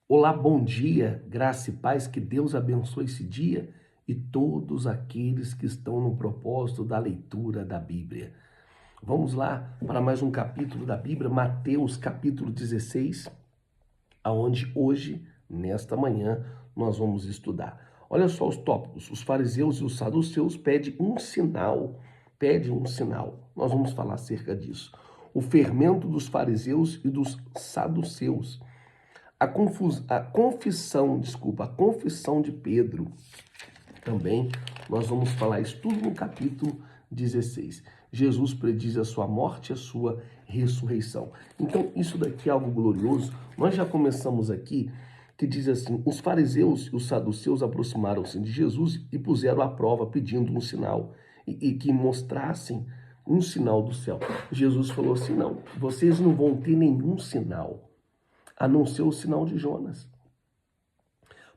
Olá, bom dia, graça e paz, que Deus abençoe esse dia e todos aqueles que estão no propósito da leitura da Bíblia. Vamos lá para mais um capítulo da Bíblia, Mateus capítulo 16, aonde hoje, nesta manhã, nós vamos estudar. Olha só os tópicos: os fariseus e os saduceus pedem um sinal. Nós vamos falar acerca disso. O fermento dos fariseus e dos saduceus. A confissão de Pedro. Também nós vamos falar isso tudo no capítulo 16. Jesus prediz a sua morte e a sua ressurreição. Então, isso daqui é algo glorioso. Nós já começamos aqui, que diz assim: os fariseus e os saduceus aproximaram-se de Jesus e puseram à prova, pedindo um sinal, e que mostrassem um sinal do céu. Jesus falou assim: não, vocês não vão ter nenhum sinal, a não ser o sinal de Jonas.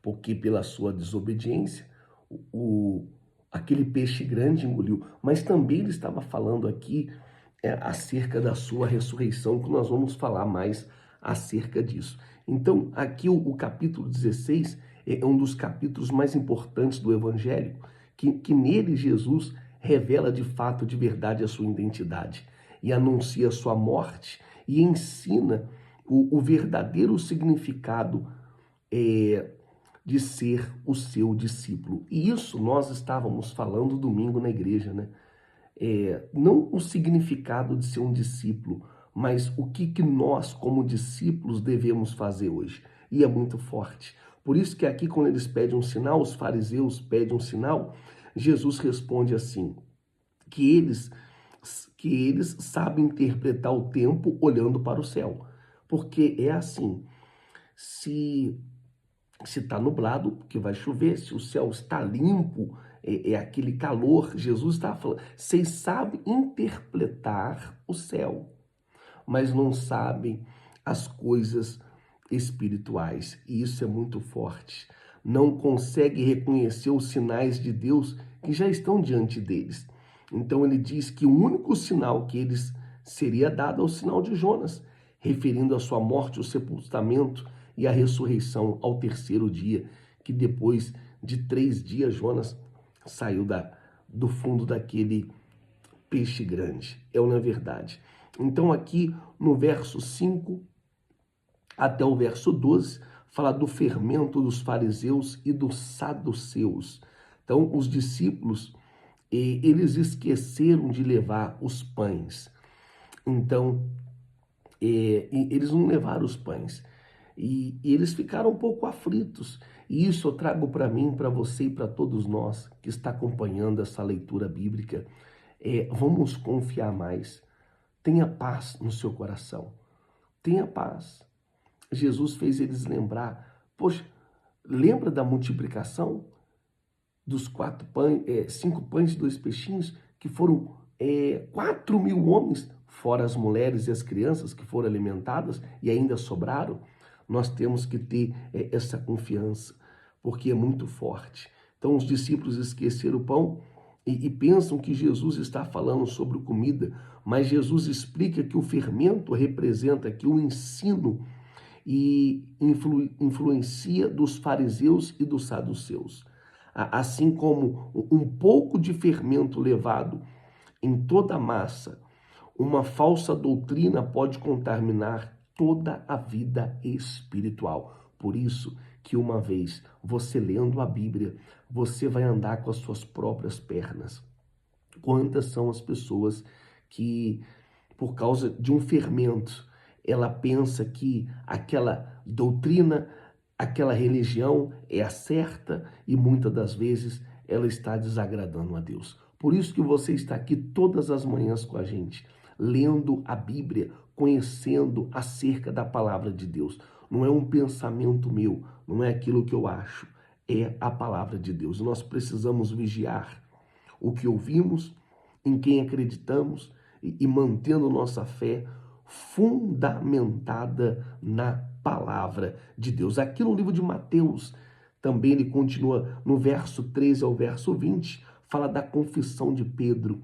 Porque pela sua desobediência, aquele peixe grande engoliu. Mas também ele estava falando aqui acerca da sua ressurreição, que nós vamos falar mais acerca disso. Então, aqui o capítulo 16 é um dos capítulos mais importantes do Evangelho, que nele Jesus revela de fato, de verdade, a sua identidade e anuncia a sua morte e ensina o verdadeiro significado de ser o seu discípulo. E isso nós estávamos falando domingo na igreja, né? Não o significado de ser um discípulo, mas o que nós, como discípulos, devemos fazer hoje. E é muito forte. Por isso que aqui, quando eles pedem um sinal, os fariseus pedem um sinal, Jesus responde assim, que eles sabem interpretar o tempo olhando para o céu. Porque é assim, se está nublado, porque vai chover, se o céu está limpo, é aquele calor. Jesus está falando, vocês sabem interpretar o céu, mas não sabem as coisas espirituais. E isso é muito forte. Não consegue reconhecer os sinais de Deus que já estão diante deles. Então ele diz que o único sinal que eles seria dado é o sinal de Jonas, referindo a sua morte, o sepultamento e a ressurreição ao terceiro dia, que depois de 3 dias Jonas saiu do fundo daquele peixe grande. É uma verdade. Então aqui no verso 5 até o verso 12, fala do fermento dos fariseus e dos saduceus. Então os discípulos, eles esqueceram de levar os pães. Então, eles não levaram os pães. E eles ficaram um pouco aflitos. E isso eu trago para mim, para você e para todos nós que está acompanhando essa leitura bíblica. Vamos confiar mais. Tenha paz no seu coração. Tenha paz. Jesus fez eles lembrar. Poxa, lembra da multiplicação dos 5 pães e 2 peixinhos, que foram 4.000 homens, fora as mulheres e as crianças que foram alimentadas e ainda sobraram? Nós temos que ter essa confiança, porque é muito forte. Então os discípulos esqueceram o pão e pensam que Jesus está falando sobre comida, mas Jesus explica que o fermento representa aqui o ensino e influencia dos fariseus e dos saduceus. Assim como um pouco de fermento levado em toda a massa, uma falsa doutrina pode contaminar toda a vida espiritual. Por isso que uma vez você lendo a Bíblia, você vai andar com as suas próprias pernas. Quantas são as pessoas que, por causa de um fermento, ela pensa que aquela doutrina, aquela religião é a certa e muitas das vezes ela está desagradando a Deus. Por isso que você está aqui todas as manhãs com a gente, lendo a Bíblia, conhecendo acerca da palavra de Deus. Não é um pensamento meu, não é aquilo que eu acho, é a palavra de Deus. Nós precisamos vigiar o que ouvimos, em quem acreditamos e mantendo nossa fé fundamentada na palavra de Deus. Aqui no livro de Mateus, também ele continua no verso 13 ao verso 20, fala da confissão de Pedro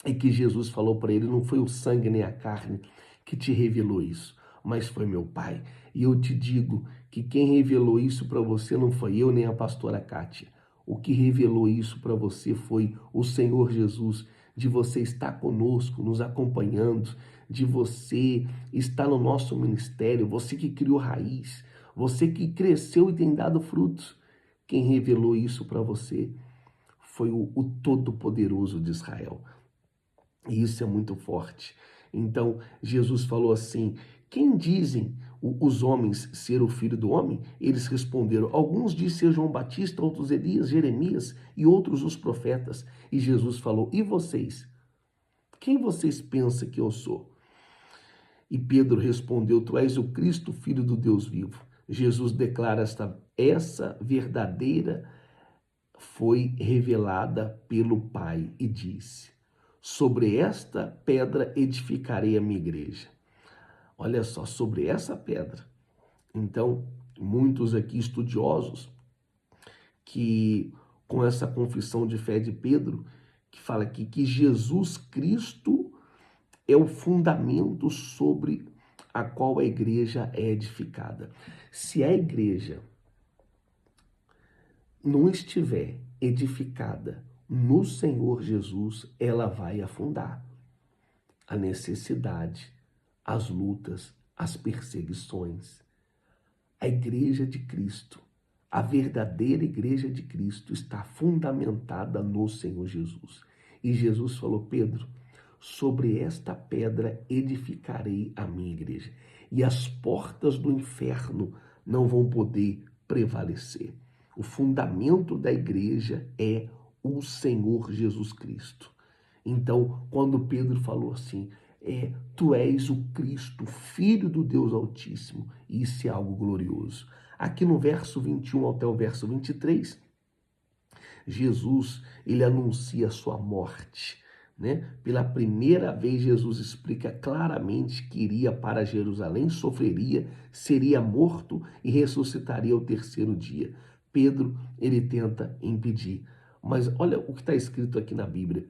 e que Jesus falou para ele: não foi o sangue nem a carne que te revelou isso, mas foi meu Pai. E eu te digo que quem revelou isso para você não foi eu nem a pastora Kátia. O que revelou isso para você foi o Senhor Jesus, de você estar conosco, nos acompanhando, de você estar no nosso ministério, você que criou raiz, você que cresceu e tem dado frutos. Quem revelou isso para você foi o Todo-Poderoso de Israel. E isso é muito forte. Então, Jesus falou assim: quem dizem os homens ser o filho do homem? Eles responderam: alguns dizem ser João Batista, outros Elias, Jeremias e outros os profetas. E Jesus falou: e vocês? Quem vocês pensam que eu sou? E Pedro respondeu: tu és o Cristo, filho do Deus vivo. Jesus declara essa verdadeira foi revelada pelo Pai e disse: sobre esta pedra edificarei a minha igreja. Olha só, sobre essa pedra. Então, muitos aqui estudiosos que com essa confissão de fé de Pedro, que fala aqui que Jesus Cristo é o fundamento sobre a qual a igreja é edificada. Se a igreja não estiver edificada no Senhor Jesus, ela vai afundar. A necessidade, as lutas, as perseguições. A igreja de Cristo, a verdadeira igreja de Cristo está fundamentada no Senhor Jesus. E Jesus falou: Pedro, sobre esta pedra edificarei a minha igreja, e as portas do inferno não vão poder prevalecer. O fundamento da igreja é o Senhor Jesus Cristo. Então, quando Pedro falou assim, tu és o Cristo, Filho do Deus Altíssimo, isso é algo glorioso. Aqui no verso 21 até o verso 23, Jesus, ele anuncia a sua morte, né? Pela primeira vez, Jesus explica claramente que iria para Jerusalém, sofreria, seria morto e ressuscitaria ao terceiro dia. Pedro, ele tenta impedir. Mas olha o que está escrito aqui na Bíblia.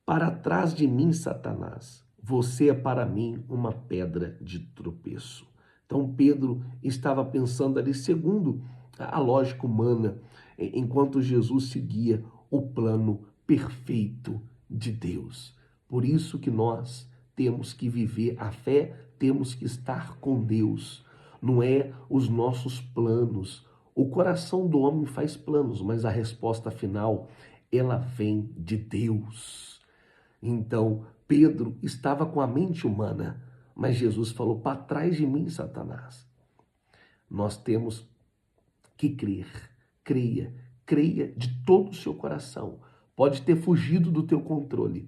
Para trás de mim, Satanás, você é para mim uma pedra de tropeço. Então Pedro estava pensando ali segundo a lógica humana, enquanto Jesus seguia o plano perfeito de Deus. Por isso que nós temos que viver a fé, temos que estar com Deus. Não é os nossos planos. O coração do homem faz planos, mas a resposta final, ela vem de Deus. Então, Pedro estava com a mente humana, mas Jesus falou: para trás de mim, Satanás. Nós temos que crer, creia de todo o seu coração. Pode ter fugido do teu controle,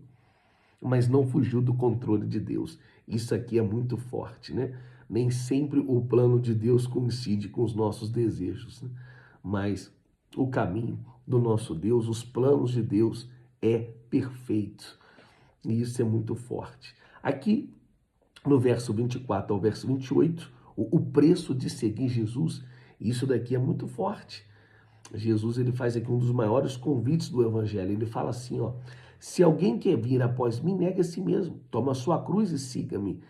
mas não fugiu do controle de Deus. Isso aqui é muito forte, né? Nem sempre o plano de Deus coincide com os nossos desejos, né? Mas o caminho do nosso Deus, os planos de Deus é perfeito. E isso é muito forte. Aqui, no verso 24 ao verso 28, o preço de seguir Jesus, isso daqui é muito forte. Jesus, ele faz aqui um dos maiores convites do Evangelho. Ele fala assim, ó: se alguém quer vir após mim, negue a si mesmo, toma a sua cruz e siga-me.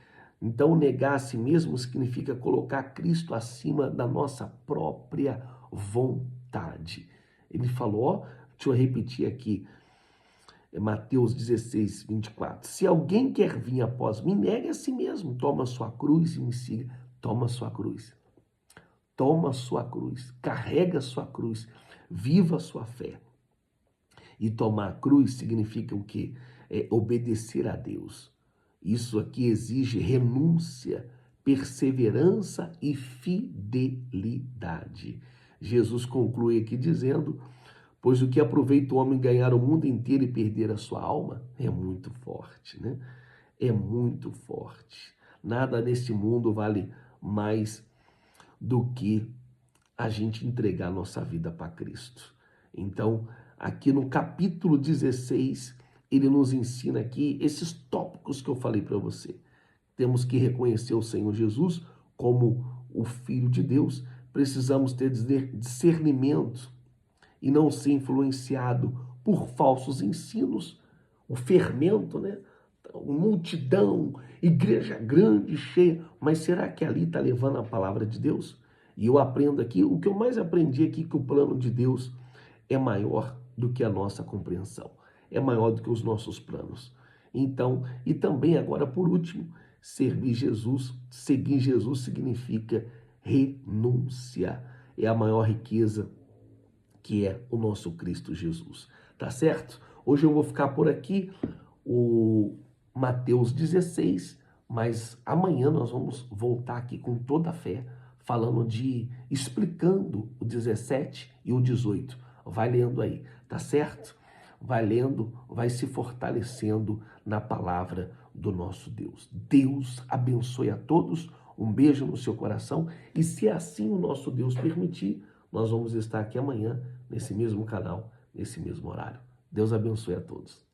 Então, negar a si mesmo significa colocar Cristo acima da nossa própria vontade. Ele falou, ó, deixa eu repetir aqui, Mateus 16, 24. Se alguém quer vir após mim, negue a si mesmo, toma a sua cruz e me siga. Toma a sua cruz. Toma a sua cruz, carrega a sua cruz, viva a sua fé. E tomar a cruz significa o quê? É obedecer a Deus. Isso aqui exige renúncia, perseverança e fidelidade. Jesus conclui aqui dizendo: pois o que aproveita o homem ganhar o mundo inteiro e perder a sua alma? É muito forte, né? É muito forte. Nada neste mundo vale mais do que a gente entregar a nossa vida para Cristo. Então, aqui no capítulo 16, ele nos ensina aqui esses tópicos que eu falei para você. Temos que reconhecer o Senhor Jesus como o Filho de Deus. Precisamos ter discernimento e não ser influenciado por falsos ensinos. O fermento, né, multidão, igreja grande, cheia, mas será que ali está levando a palavra de Deus? E eu aprendo aqui, o que eu mais aprendi aqui, que o plano de Deus é maior do que a nossa compreensão, é maior do que os nossos planos. Então, e também agora por último, seguir Jesus significa renúncia, é a maior riqueza que é o nosso Cristo Jesus, tá certo? Hoje eu vou ficar por aqui, o Mateus 16, mas amanhã nós vamos voltar aqui com toda a fé, explicando o 17 e o 18. Vai lendo aí, tá certo? Vai lendo, vai se fortalecendo na palavra do nosso Deus. Deus abençoe a todos, um beijo no seu coração e se assim o nosso Deus permitir, nós vamos estar aqui amanhã, nesse mesmo canal, nesse mesmo horário. Deus abençoe a todos.